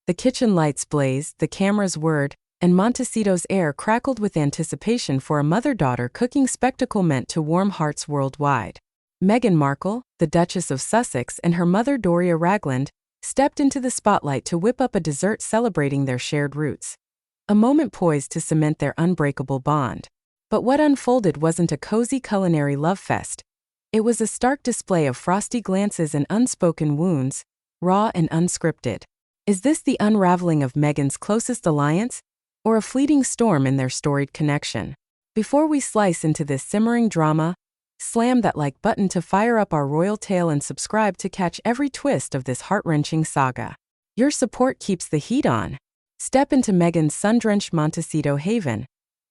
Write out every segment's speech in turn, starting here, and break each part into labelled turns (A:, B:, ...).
A: The kitchen lights blazed, the cameras whirred, and Montecito's air crackled with anticipation for a mother-daughter cooking spectacle meant to warm hearts worldwide. Meghan Markle, the Duchess of Sussex, and her mother Doria Ragland stepped into the spotlight to whip up a dessert celebrating their shared roots. A moment poised to cement their unbreakable bond. But what unfolded wasn't a cozy culinary love fest. It was a stark display of frosty glances and unspoken wounds, raw and unscripted. Is this the unraveling of Meghan's closest alliance, or a fleeting storm in their storied connection? Before we slice into this simmering drama, slam that like button to fire up our royal tale and subscribe to catch every twist of this heart-wrenching saga. Your support keeps the heat on. Step into Meghan's sun-drenched Montecito haven,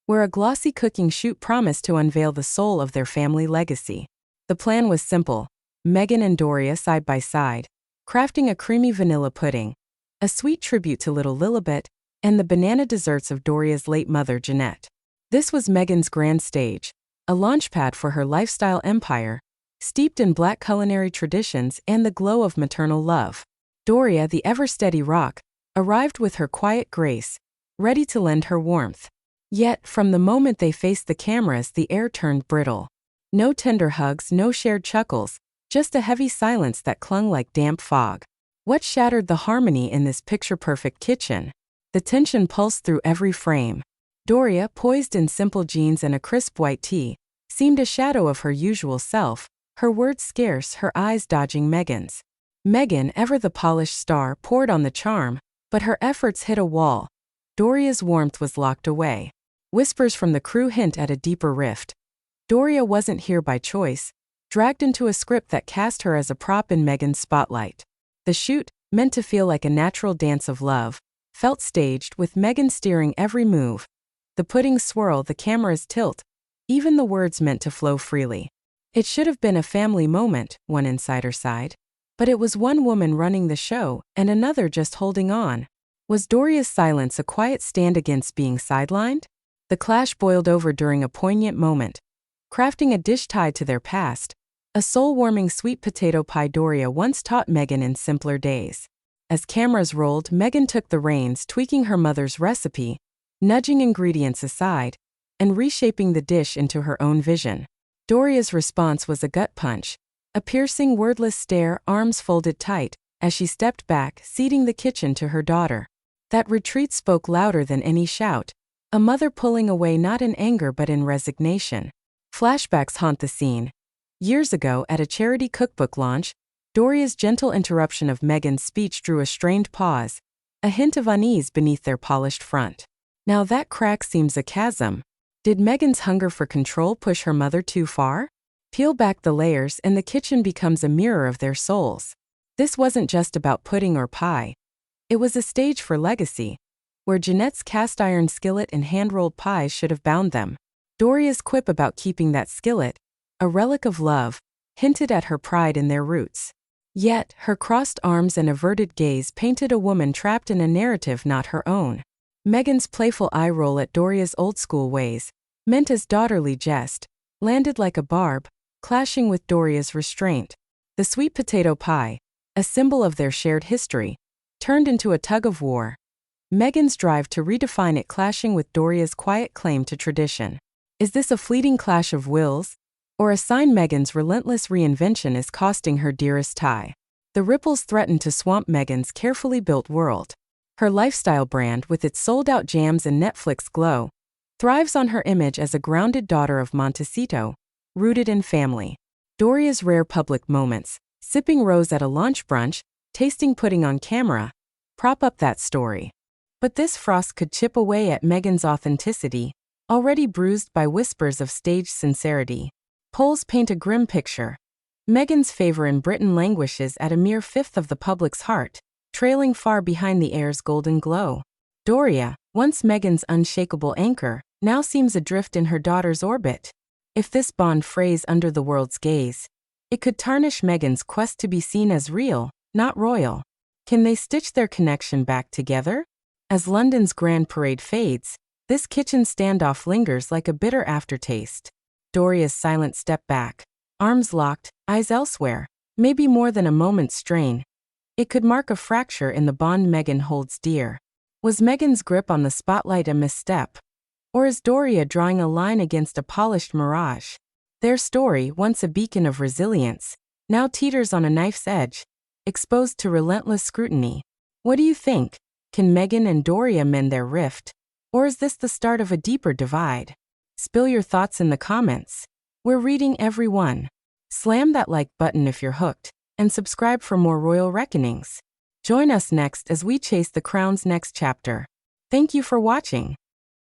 A: where a glossy cooking shoot promised to unveil the soul of their family legacy. The plan was simple: Meghan and Doria side by side, crafting a creamy vanilla pudding, a sweet tribute to little Lilibet, and the banana desserts of Doria's late mother Jeanette. This was Meghan's grand stage, a launchpad for her lifestyle empire, steeped in Black culinary traditions and the glow of maternal love. Doria, the ever-steady rock, arrived with her quiet grace, ready to lend her warmth. Yet, from the moment they faced the cameras, the air turned brittle. No tender hugs, no shared chuckles, just a heavy silence that clung like damp fog. What shattered the harmony in this picture-perfect kitchen? The tension pulsed through every frame. Doria, poised in simple jeans and a crisp white tee, seemed a shadow of her usual self, her words scarce, her eyes dodging Meghan's. Meghan, ever the polished star, poured on the charm, but her efforts hit a wall. Doria's warmth was locked away. Whispers from the crew hint at a deeper rift. Doria wasn't here by choice, dragged into a script that cast her as a prop in Meghan's spotlight. The shoot, meant to feel like a natural dance of love, felt staged, with Meghan steering every move. The pudding swirl, the camera's tilt, even the words meant to flow freely. It should have been a family moment, one insider sighed. But it was one woman running the show, and another just holding on. Was Doria's silence a quiet stand against being sidelined? The clash boiled over during a poignant moment. Crafting a dish tied to their past, a soul-warming sweet potato pie Doria once taught Meghan in simpler days. As cameras rolled, Meghan took the reins, tweaking her mother's recipe, nudging ingredients aside, and reshaping the dish into her own vision. Doria's response was a gut punch, a piercing, wordless stare, arms folded tight, as she stepped back, ceding the kitchen to her daughter. That retreat spoke louder than any shout, a mother pulling away not in anger but in resignation. Flashbacks haunt the scene. Years ago, at a charity cookbook launch, Doria's gentle interruption of Meghan's speech drew a strained pause, a hint of unease beneath their polished front. Now that crack seems a chasm. Did Meghan's hunger for control push her mother too far? Peel back the layers and the kitchen becomes a mirror of their souls. This wasn't just about pudding or pie. It was a stage for legacy, where Jeanette's cast-iron skillet and hand-rolled pies should have bound them. Doria's quip about keeping that skillet, a relic of love, hinted at her pride in their roots. Yet, her crossed arms and averted gaze painted a woman trapped in a narrative not her own. Meghan's playful eye roll at Doria's old-school ways, meant as daughterly jest, landed like a barb, clashing with Doria's restraint. The sweet potato pie, a symbol of their shared history, turned into a tug-of-war. Meghan's drive to redefine it clashing with Doria's quiet claim to tradition. Is this a fleeting clash of wills, or a sign Meghan's relentless reinvention is costing her dearest tie? The ripples threaten to swamp Meghan's carefully built world. Her lifestyle brand, with its sold-out jams and Netflix glow, thrives on her image as a grounded daughter of Montecito, rooted in family. Doria's rare public moments, sipping rose at a lunch brunch, tasting pudding on camera, prop up that story. But this frost could chip away at Meghan's authenticity, already bruised by whispers of staged sincerity. Polls paint a grim picture. Meghan's favor in Britain languishes at a mere fifth of the public's heart, trailing far behind the air's golden glow. Doria, once Meghan's unshakable anchor, now seems adrift in her daughter's orbit. If this bond frays under the world's gaze, it could tarnish Meghan's quest to be seen as real, not royal. Can they stitch their connection back together? As London's Grand Parade fades, this kitchen standoff lingers like a bitter aftertaste. Doria's silent step back, arms locked, eyes elsewhere, maybe more than a moment's strain. It could mark a fracture in the bond Meghan holds dear. Was Meghan's grip on the spotlight a misstep? Or is Doria drawing a line against a polished mirage? Their story, once a beacon of resilience, now teeters on a knife's edge, exposed to relentless scrutiny. What do you think? Can Meghan and Doria mend their rift? Or is this the start of a deeper divide? Spill your thoughts in the comments. We're reading every one. Slam that like button if you're hooked, and subscribe for more royal reckonings. Join us next as we chase the crown's next chapter. Thank you for watching.